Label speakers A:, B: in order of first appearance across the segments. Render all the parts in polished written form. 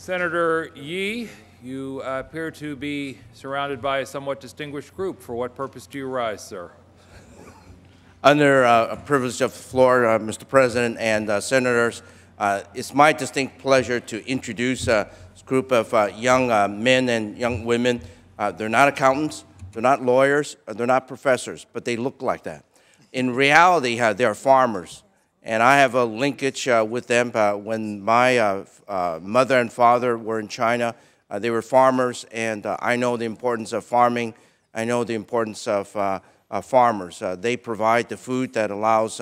A: Senator Yi, you appear to be surrounded by a somewhat distinguished group. For what purpose do you rise, sir?
B: Under a privilege of the floor, Mr. President and Senators, it's my distinct pleasure to introduce this group of young men and young women. They're not accountants, they're not lawyers, they're not professors, but they look like that. In reality, they're farmers. And I have a linkage with them. When my mother and father were in China, they were farmers, and I know the importance of farming. I know the importance of farmers. They provide the food that allows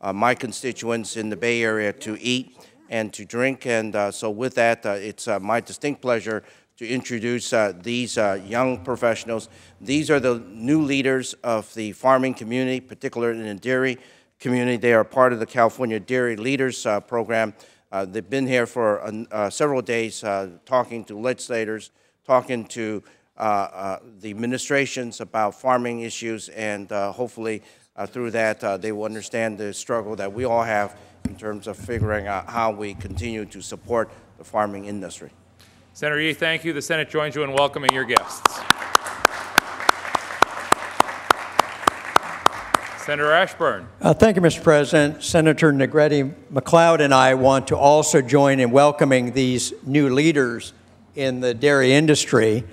B: my constituents in the Bay Area to eat and to drink. And so with that, it's my distinct pleasure to introduce these young professionals. These are the new leaders of the farming community, particularly in the dairy community. They are part of the California Dairy Leaders Program. They've been here for several days talking to legislators, talking to the administrations about farming issues, and hopefully through that they will understand the struggle that we all have in terms of figuring out how we continue to support the farming industry.
A: Senator Yi, thank you. The Senate joins you in welcoming your guests. Senator Ashburn.
C: Thank you, Mr. President. Senator Negrete McLeod and I want to also join in welcoming these new leaders in the dairy industry.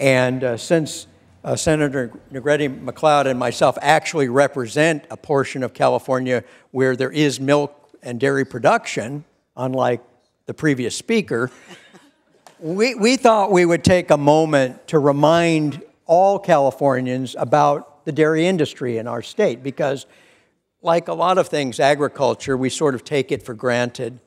C: And since Senator Negrete McLeod and myself actually represent a portion of California where there is milk and dairy production, unlike the previous speaker, we thought we would take a moment to remind all Californians about the dairy industry in our state, because like a lot of things, agriculture, we sort of take it for granted.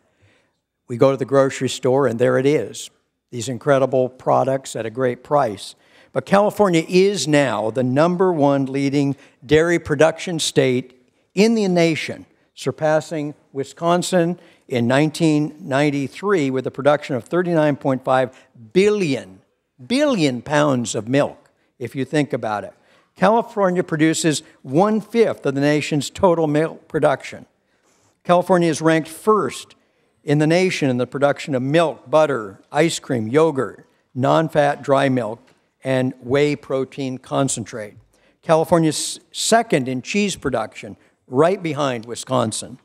C: We go to the grocery store and there it is, these incredible products at a great price. But California is now the #1 leading dairy production state in the nation, surpassing Wisconsin in 1993 with a production of 39.5 billion pounds of milk, if you think about it. California produces 1/5 of the nation's total milk production. California is ranked first in the nation in the production of milk, butter, ice cream, yogurt, non-fat dry milk, and whey protein concentrate. California is second in cheese production, right behind Wisconsin.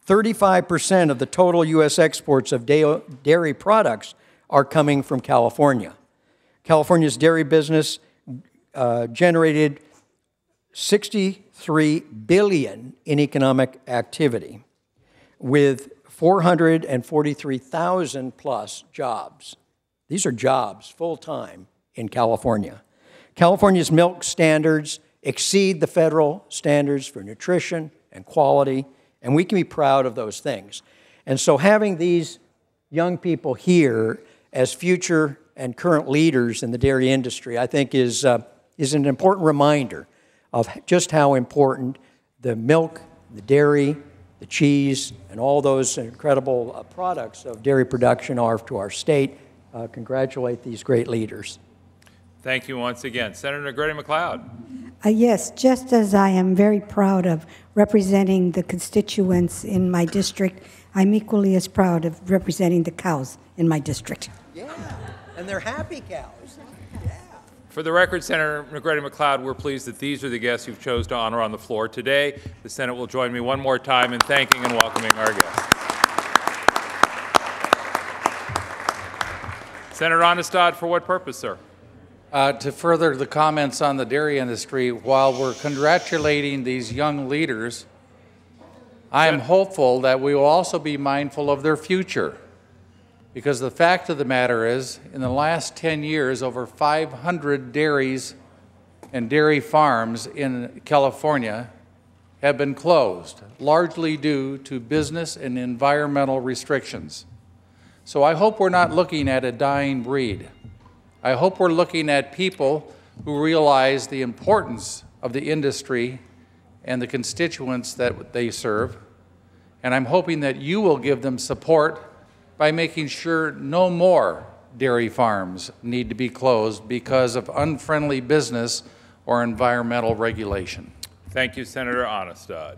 C: 35% of the total U.S. exports of dairy products are coming from California. California's dairy business generated $63 billion in economic activity, with 443,000 plus jobs. These are jobs full-time in California. California's milk standards exceed the federal standards for nutrition and quality, and we can be proud of those things. And so having these young people here as future and current leaders in the dairy industry, I think is an important reminder of just how important the milk, the dairy, the cheese, and all those incredible products of dairy production are to our state. Congratulate these great leaders.
A: Thank you once again. Senator Negrete McLeod.
D: Yes, just as I am very proud of representing the constituents in my district, I'm equally as proud of representing the cows in my district.
C: Yeah, and they're happy cows.
A: For the record, Senator Negrete McLeod, we're pleased that these are the guests you've chose to honor on the floor today. The Senate will join me one more time in thanking and welcoming our guests. Senator Onestad, for what purpose, sir?
E: To further the comments on the dairy industry, while we're congratulating these young leaders, I am hopeful that we will also be mindful of their future. Because the fact of the matter is, in the last 10 years, over 500 dairies and dairy farms in California have been closed, largely due to business and environmental restrictions. So I hope we're not looking at a dying breed. I hope we're looking at people who realize the importance of the industry and the constituents that they serve. And I'm hoping that you will give them support by making sure no more dairy farms need to be closed because of unfriendly business or environmental regulation.
A: Thank you, Senator Onestad.